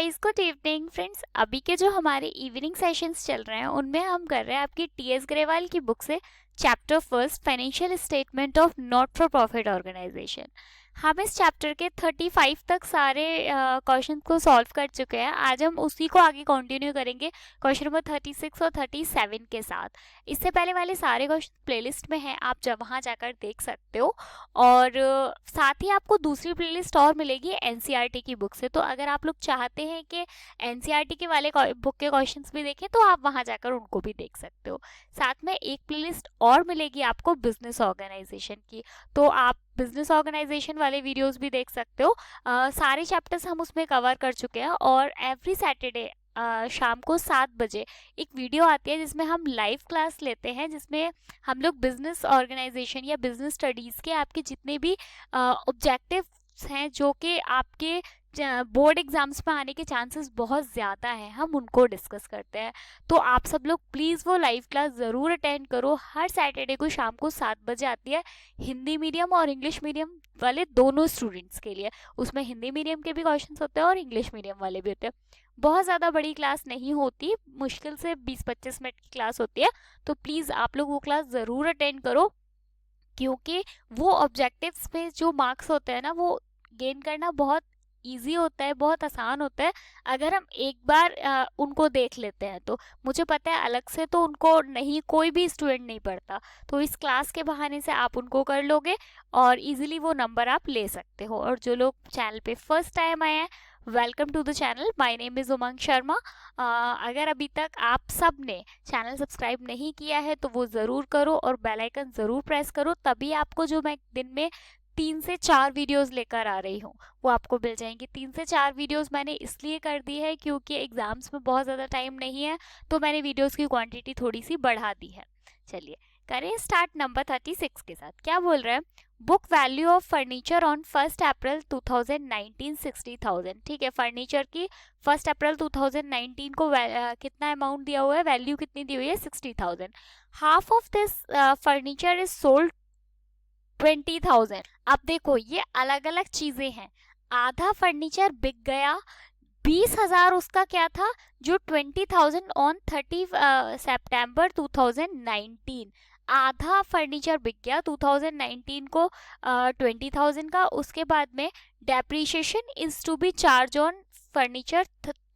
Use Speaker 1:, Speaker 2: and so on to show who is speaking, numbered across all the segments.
Speaker 1: Guys, good evening friends. अभी के जो हमारे इवनिंग सेशंस चल रहे हैं उनमें हम कर रहे हैं आपकी टीएस ग्रेवाल की बुक से chapter first, financial statement of not for profit organisation. हम इस चैप्टर के 35 तक सारे क्वेश्चन को सॉल्व कर चुके हैं। आज हम उसी को आगे कंटिन्यू करेंगे क्वेश्चन नंबर 36 और 37 के साथ। इससे पहले वाले सारे क्वेश्चन प्लेलिस्ट में हैं, आप जब वहाँ जाकर देख सकते हो। और साथ ही आपको दूसरी प्लेलिस्ट और मिलेगी एनसीईआरटी की बुक से। तो अगर आप लोग चाहते हैं कि एनसीईआरटी के वाले बुक के क्वेश्चंस भी देखें तो आप वहाँ जाकर उनको भी देख सकते हो। साथ में एक प्लेलिस्ट और मिलेगी आपको बिजनेस ऑर्गेनाइजेशन की, तो आप बिजनेस ऑर्गेनाइजेशन वाले वीडियोस भी देख सकते हो। सारे चैप्टर्स हम उसमें कवर कर चुके हैं और एवरी सैटरडे शाम को 7 बजे एक वीडियो आती है जिसमें हम लाइव क्लास लेते हैं, जिसमें हम लोग बिजनेस ऑर्गेनाइजेशन या बिजनेस स्टडीज़ के आपके जितने भी ऑब्जेक्टिव्स हैं जो कि आपके बोर्ड एग्जाम्स में आने के चांसेस बहुत ज़्यादा हैं, हम उनको डिस्कस करते हैं। तो आप सब लोग प्लीज़ वो लाइव क्लास ज़रूर अटेंड करो। हर सैटरडे को शाम को 7 बजे आती है, हिंदी मीडियम और इंग्लिश मीडियम वाले दोनों स्टूडेंट्स के लिए। उसमें हिंदी मीडियम के भी क्वेश्चंस होते हैं और इंग्लिश मीडियम वाले भी होते हैं। बहुत ज़्यादा बड़ी क्लास नहीं होती, मुश्किल से 20-25 मिनट की क्लास होती है। तो प्लीज़ आप लोग वो क्लास ज़रूर अटेंड करो, क्योंकि वो ऑब्जेक्टिव्स में जो मार्क्स होते हैं ना, वो गेन करना बहुत ईजी होता है, बहुत आसान होता है अगर हम एक बार उनको देख लेते हैं। तो मुझे पता है अलग से तो उनको नहीं, कोई भी स्टूडेंट नहीं पढ़ता, तो इस क्लास के बहाने से आप उनको कर लोगे और इजीली वो नंबर आप ले सकते हो। और जो लोग चैनल पे फर्स्ट टाइम आए हैं, welcome to the channel. My name is Umang Sharma. अगर अभी तक आप सब ने चैनल सब्सक्राइब नहीं किया है तो वो ज़रूर करो और बेल आइकन ज़रूर प्रेस करो, तभी आपको जो मैं दिन में 3 से 4 वीडियोस लेकर आ रही हूँ वो आपको मिल जाएंगी। 3 से 4 वीडियोस मैंने इसलिए कर दी है क्योंकि एग्जाम्स में बहुत ज़्यादा टाइम नहीं है, तो मैंने वीडियोस की क्वांटिटी थोड़ी सी बढ़ा दी है। चलिए करें स्टार्ट नंबर 36 के साथ। क्या बोल रहे हैं? Book value of furniture on 1 अप्रैल 2019 60,000। ठीक है, फर्नीचर की 1 अप्रैल 2019 को कितना अमाउंट दिया हुआ है, वैल्यू कितनी दी हुई है, 60,000। Half of this furniture is sold 20,000। अब देखो ये अलग अलग चीजें हैं। आधा फर्नीचर बिक गया, 20,000 उसका क्या था, जो 20,000 ऑन 30 सितंबर 2019। आधा फर्नीचर बिक गया 2019 को 20,000 का। उसके बाद में depreciation is to be charge on furniture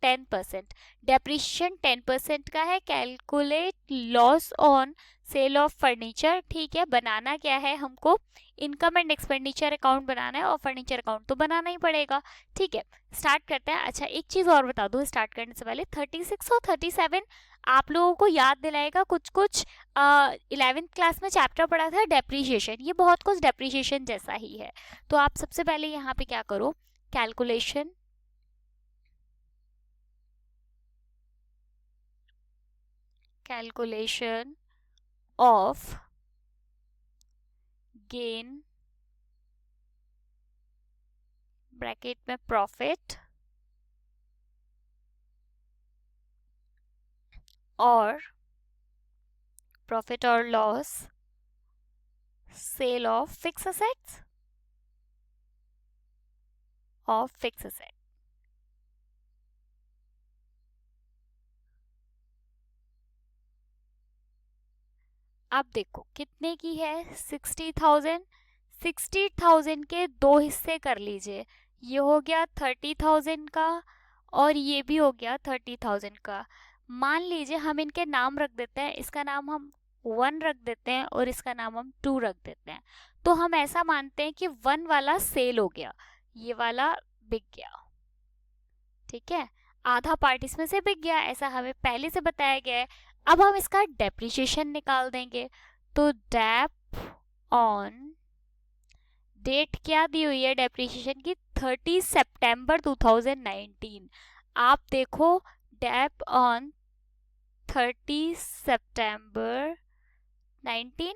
Speaker 1: 10%। Depreciation 10% का है। Calculate loss on sale of furniture. ठीक है, बनाना क्या है हमको, इनकम एंड एक्सपेंडिचर अकाउंट बनाना है और फर्नीचर अकाउंट तो बनाना ही पड़ेगा। ठीक है, स्टार्ट करते हैं। अच्छा एक चीज़ और बता दूँ स्टार्ट करने से पहले, 36 और 37 आप लोगों को याद दिलाएगा कुछ कुछ 11th क्लास में चैप्टर पढ़ा था डेप्रीशिएशन, ये बहुत कुछ डेप्रीशिएशन जैसा ही है। तो आप सबसे पहले यहाँ पे क्या करो, कैलकुलेशन ऑफ गेन ब्रैकेट में प्रॉफिट और प्रॉफिट और loss sale of fix assets of fix asset. अब देखो कितने की है, 60,000। 60,000 के 2 हिस्से कर लीजिए, ये हो गया 30,000 का और ये भी हो गया 30,000 का। मान लीजिए हम इनके नाम रख देते हैं, इसका नाम हम 1 रख देते हैं और इसका नाम हम 2 रख देते हैं। तो हम ऐसा मानते हैं कि 1 वाला सेल हो गया, ये वाला बिक गया। ठीक है, आधा पार्ट इसमें से बिक गया, ऐसा हमें पहले से बताया गया है। अब हम इसका डेप्रिसिएशन निकाल देंगे। तो डेप ऑन डेट क्या दी हुई है डेप्रिसिएशन की, 30 सितंबर 2019। आप देखो डेप ऑन 30 सितंबर 19।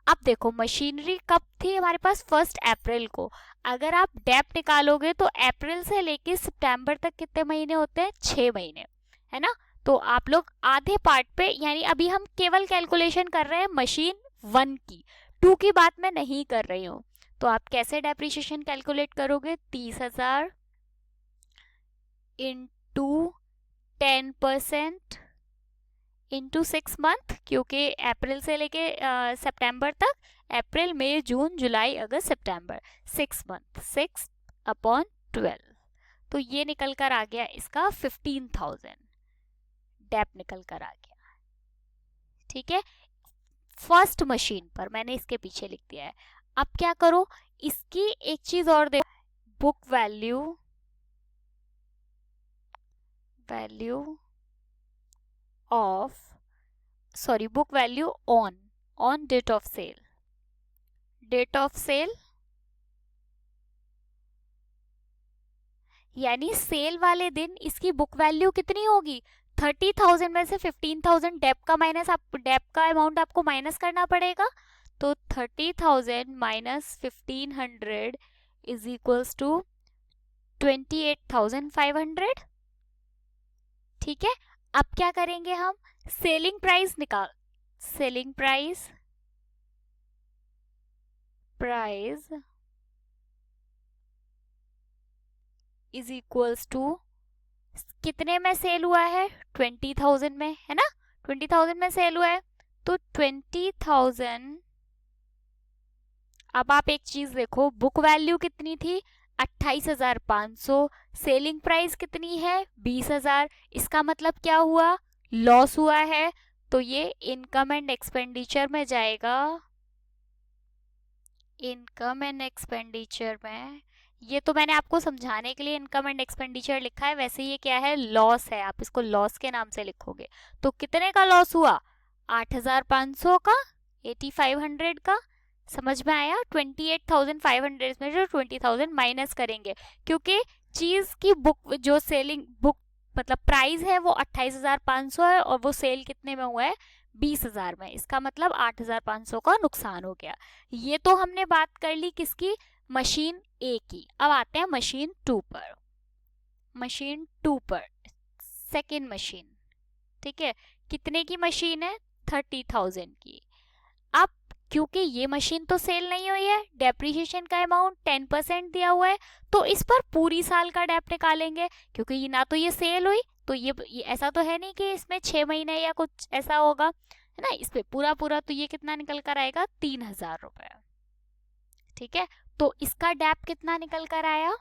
Speaker 1: अब देखो मशीनरी कब थी हमारे पास, 1 अप्रैल को। अगर आप डेप निकालोगे तो अप्रैल से लेके सितंबर तक कितने महीने होते हैं, 6 महीने, है ना। तो आप लोग आधे पार्ट पे, यानी अभी हम केवल कैलकुलेशन कर रहे हैं मशीन 1 की, 2 की बात मैं नहीं कर रही हूँ। तो आप कैसे डेप्रिसिएशन कैलकुलेट करोगे, 30,000 टू 10% इंटू 6 मंथ, क्योंकि अप्रैल से लेके सितंबर तक, अप्रैल मई जून जुलाई अगस्त सितंबर, 6 मंथ, 6/12, तो ये निकल कर आ गया इसका 15,000 डेप निकल कर आ गया। ठीक है, फर्स्ट मशीन पर मैंने इसके पीछे लिख दिया है। अब क्या करो, इसकी एक चीज और देखो, book value of book value on date of sale, यानी सेल वाले दिन इसकी बुक वैल्यू कितनी होगी, 30,000 में से 15,000 डेप का अमाउंट आपको माइनस करना पड़ेगा। तो 30,000 माइनस 1,500 इज इक्वल्स टू 28,500। ठीक है, अब क्या करेंगे हम, selling price is equals to कितने में सेल हुआ है, 20,000 में, है ना, 20,000 में सेल हुआ है, तो 20,000। अब आप एक चीज देखो, बुक वैल्यू कितनी थी, 28,500, सेलिंग प्राइस कितनी है, 20,000, इसका मतलब क्या हुआ, लॉस हुआ है, तो ये इनकम एंड एक्सपेंडिचर में जाएगा। इनकम एंड एक्सपेंडिचर में, ये तो मैंने आपको समझाने के लिए इनकम एंड एक्सपेंडिचर लिखा है, वैसे ये क्या है, लॉस है, आप इसको लॉस के नाम से लिखोगे। तो कितने का लॉस हुआ, 8,500 का, 8,500 का, समझ में आया, 28,500 में जो 20,000 माइनस करेंगे, क्योंकि चीज की बुक जो सेलिंग बुक मतलब प्राइस है वो 28,500 है, और वो सेल कितने में हुआ है, 20,000 में, इसका मतलब 8,500 का नुकसान हो गया। ये तो हमने बात कर ली किसकी, मशीन ए की। अब आते हैं मशीन 2 पर, सेकेंड मशीन। ठीक है, कितने की मशीन है, 30,000 की। अब क्योंकि ये मशीन तो सेल नहीं हुई है, डेप्रिसिएशन का अमाउंट 10% दिया हुआ है, तो इस पर पूरी साल का डेप निकालेंगे, क्योंकि ये ना तो ये सेल हुई, तो ये ऐसा तो है नहीं कि इसमें 6 महीने या कुछ ऐसा होगा, है ना, इस पे पूरा तो ये कितना निकल कर आएगा, 3,000 रुपए। ठीक है, तो इसका डेप कितना निकल कर आया,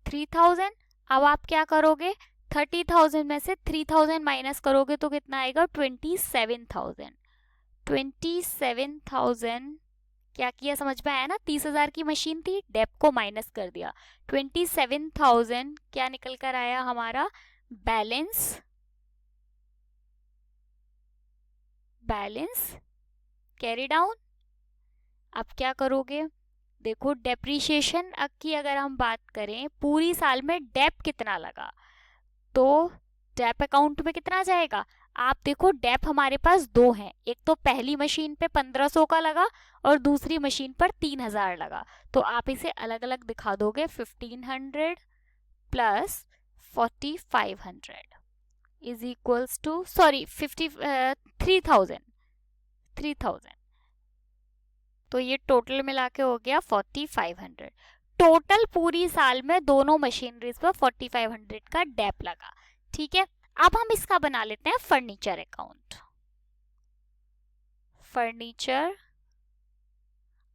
Speaker 1: 3,000। अब आप क्या करोगे, 30,000 में से 3,000 माइनस करोगे तो कितना आएगा, 27,000। 27,000 क्या किया, समझ में आया ना, 30,000 की मशीन थी, डेप को माइनस कर दिया, 27,000 क्या निकल कर आया हमारा, बैलेंस कैरी डाउन। अब क्या करोगे, देखो डेप्रीशिएशन की अगर हम बात करें, पूरी साल में डेप कितना लगा, तो डेप अकाउंट में कितना जाएगा, आप देखो डेप हमारे पास दो हैं, एक तो पहली मशीन पे 1,500 का लगा और दूसरी मशीन पर 3,000 लगा, तो आप इसे अलग अलग दिखा दोगे, 1,500 प्लस 4,500 इज इक्वल्स टू 3,000। तो ये टोटल मिला के हो गया 4,500। टोटल पूरी साल में दोनों मशीनरीज पर 4,500 का डेप लगा। ठीक है, अब हम इसका बना लेते हैं फर्नीचर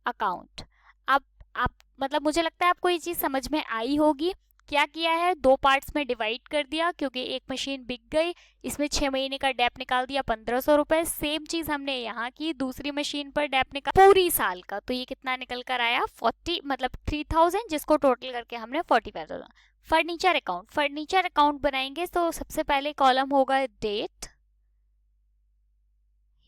Speaker 1: अकाउंट। अब आप मतलब मुझे लगता है आपको ये चीज समझ में आई होगी। क्या किया है, दो पार्ट्स में डिवाइड कर दिया, क्योंकि एक मशीन बिक गई, इसमें 6 महीने का डेप निकाल दिया 1,500 रुपए। सेम चीज हमने यहाँ की, दूसरी मशीन पर डेप निकाल पूरी साल का, तो ये कितना निकल कर आया, 3,000, जिसको टोटल करके हमने 45,000। फर्नीचर अकाउंट बनाएंगे तो सबसे पहले कॉलम होगा डेट,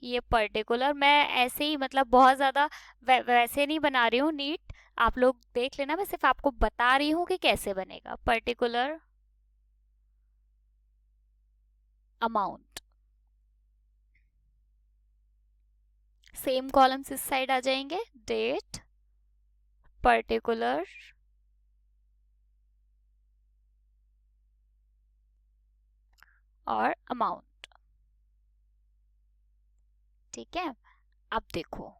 Speaker 1: ये पर्टिकुलर, मैं ऐसे ही मतलब बहुत ज्यादा वैसे नहीं बना रही हूँ नीट, आप लोग देख लेना, मैं सिर्फ आपको बता रही हूँ कि कैसे बनेगा। पर्टिकुलर अमाउंट, सेम कॉलम्स इस साइड आ जाएंगे, डेट, पर्टिकुलर और अमाउंट। ठीक है, अब देखो,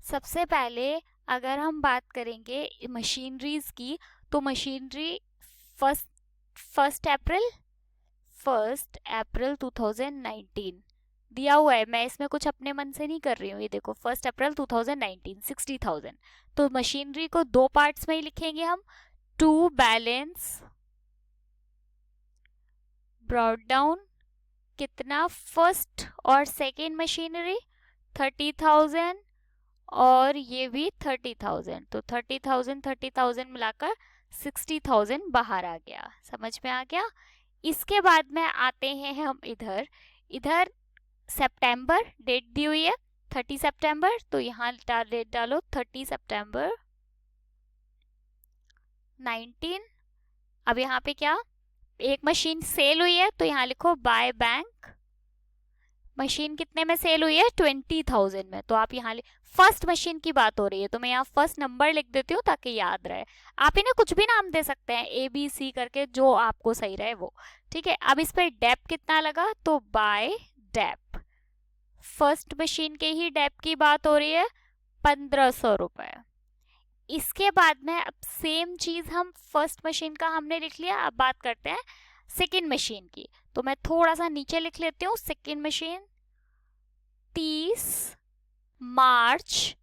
Speaker 1: सबसे पहले अगर हम बात करेंगे मशीनरीज की, तो मशीनरी फर्स्ट 1 अप्रैल 2019 दिया हुआ है, मैं इसमें कुछ अपने मन से नहीं कर रही हूँ। ये देखो 1 अप्रैल 2019 60,000। तो मशीनरी को दो पार्ट्स में ही लिखेंगे हम, टू बैलेंस ब्रॉट डाउन कितना, फर्स्ट और सेकेंड मशीनरी 30,000 और ये भी 30,000। तो 30,000 मिलाकर 60,000 बाहर आ गया। समझ में आ गया। इसके बाद में आते हैं हम इधर सितंबर डेट दी हुई है 30 सितंबर, तो यहाँ डेट डालो 30 सितंबर 19। अब यहाँ पे क्या, एक मशीन सेल हुई है तो यहाँ लिखो बाय बैंक। मशीन कितने में सेल हुई है, 20,000 में। तो आप यहाँ फर्स्ट मशीन की बात हो रही है तो मैं यहाँ फर्स्ट नंबर लिख देती हूँ ताकि याद रहे। आप इन्हें कुछ भी नाम दे सकते हैं, ABC करके, जो आपको सही रहे वो। ठीक है, अब इस पर डेप कितना लगा, तो बाय डेप, फर्स्ट मशीन के ही डेप की बात हो रही है 1,500 रुपए। इसके बाद में अब सेम चीज हम फर्स्ट मशीन का हमने लिख लिया, अब बात करते हैं सेकेंड मशीन की। तो मैं थोड़ा सा नीचे लिख लेती हूँ, सेकेंड मशीन 30 मार्च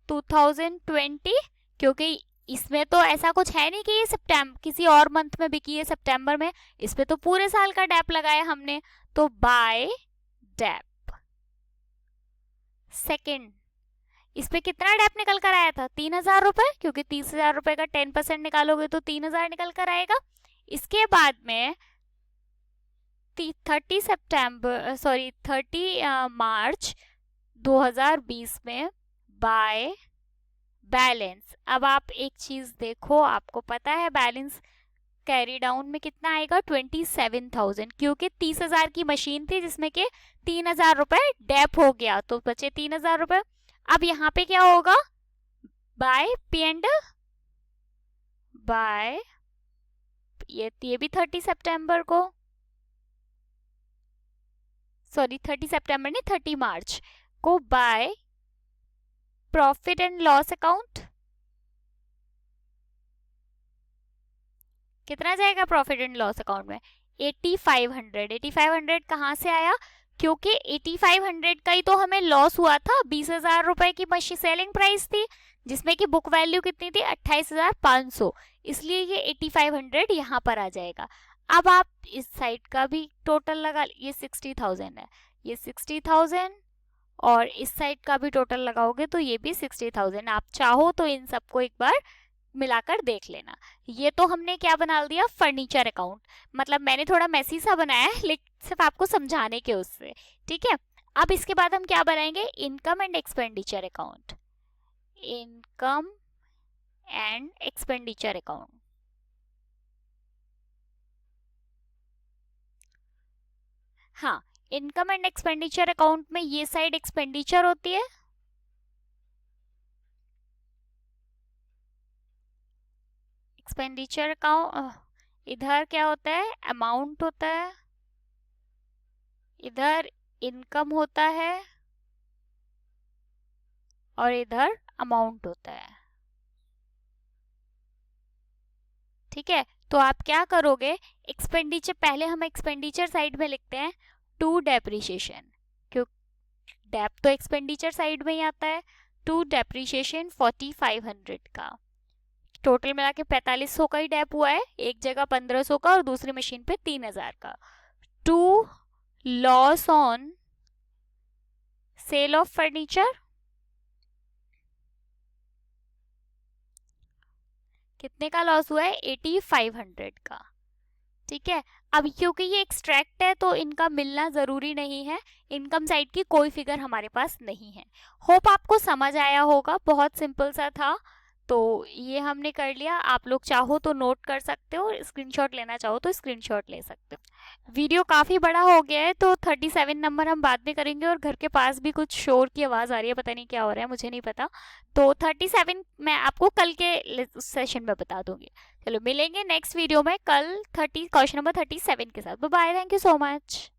Speaker 1: 2020, क्योंकि इसमें तो ऐसा कुछ है नहीं कि ये सितंबर किसी और मंथ में बिकी है सितंबर में, इस पे तो पूरे साल का डेप लगाया हमने, तो बाय डेप। सेकेंड, इस पे कितना डेप निकल कर आया था, 3,000 रुपए, क्योंकि 30,000 रुपए का 10% निकालोगे तो 3,000 निकल कर आएगा। इसके बाद में 30 मार्च 2020 में बाय बैलेंस। अब आप एक चीज देखो, आपको पता है बैलेंस कैरी डाउन में कितना आएगा, 27,000, क्योंकि 30,000 की मशीन थी जिसमें के 3,000 रुपए डेप हो गया, तो बचे 3,000 रुपए। अब यहाँ पे क्या होगा, बाय पी एंड बाय, ये भी 30 सितंबर को, सॉरी 30 सितंबर नहीं 30 मार्च को, by profit and loss account. कितना जाएगा प्रॉफिट एंड लॉस अकाउंट में, 8,500। 8,500 कहाँ से आया, क्योंकि 8,500 का ही तो हमें लॉस हुआ था। 20,000 रुपए की मशीन सेलिंग प्राइस थी जिसमें कि बुक वैल्यू कितनी थी, 28,500, इसलिए ये 8,500 यहाँ पर आ जाएगा। अब आप इस साइड का भी टोटल लगा, ये 60,000 है, ये 60,000, और इस साइड का भी टोटल लगाओगे तो ये भी 60,000। आप चाहो तो इन सबको एक बार मिलाकर देख लेना। ये तो हमने क्या बना दिया, फर्नीचर अकाउंट, मतलब मैंने थोड़ा मैसी सा बनाया है लेकिन सिर्फ आपको समझाने के उससे। ठीक है, अब इसके बाद हम क्या बनाएंगे, income and expenditure account. Income and expenditure account, हाँ, इनकम एंड एक्सपेंडिचर अकाउंट में ये साइड एक्सपेंडिचर होती है, एक्सपेंडिचर अकाउंट, इधर क्या होता है, अमाउंट होता है, इधर इनकम होता है और इधर अमाउंट होता है। ठीक है, तो आप क्या करोगे, एक्सपेंडिचर पहले हम एक्सपेंडिचर साइड में लिखते हैं, टू डेप्रिसिएशन, क्यों डेप तो एक्सपेंडिचर साइड में ही आता है, टू डेप्रिसिएशन 4,500 का, टोटल मिला के 4,500 का ही डेप हुआ है, एक जगह 1,500 का और दूसरी मशीन पे 3,000 का। To loss on sale of furniture, कितने का लॉस हुआ है, 8,500 का। ठीक है, अब क्योंकि ये एक्सट्रैक्ट है तो इनका मिलना जरूरी नहीं है, इनकम साइड की कोई फिगर हमारे पास नहीं है। होप आपको समझ आया होगा, बहुत सिंपल सा था। तो ये हमने कर लिया, आप लोग चाहो तो नोट कर सकते हो, स्क्रीनशॉट लेना चाहो तो स्क्रीनशॉट ले सकते हो। वीडियो काफ़ी बड़ा हो गया है तो 37 नंबर हम बाद में करेंगे, और घर के पास भी कुछ शोर की आवाज़ आ रही है, पता नहीं क्या हो रहा है, मुझे नहीं पता। तो 37 मैं आपको कल के सेशन में बता दूंगी। चलो मिलेंगे नेक्स्ट वीडियो में कल क्वेश्चन नंबर 37 के साथ। Bye, thank you so much.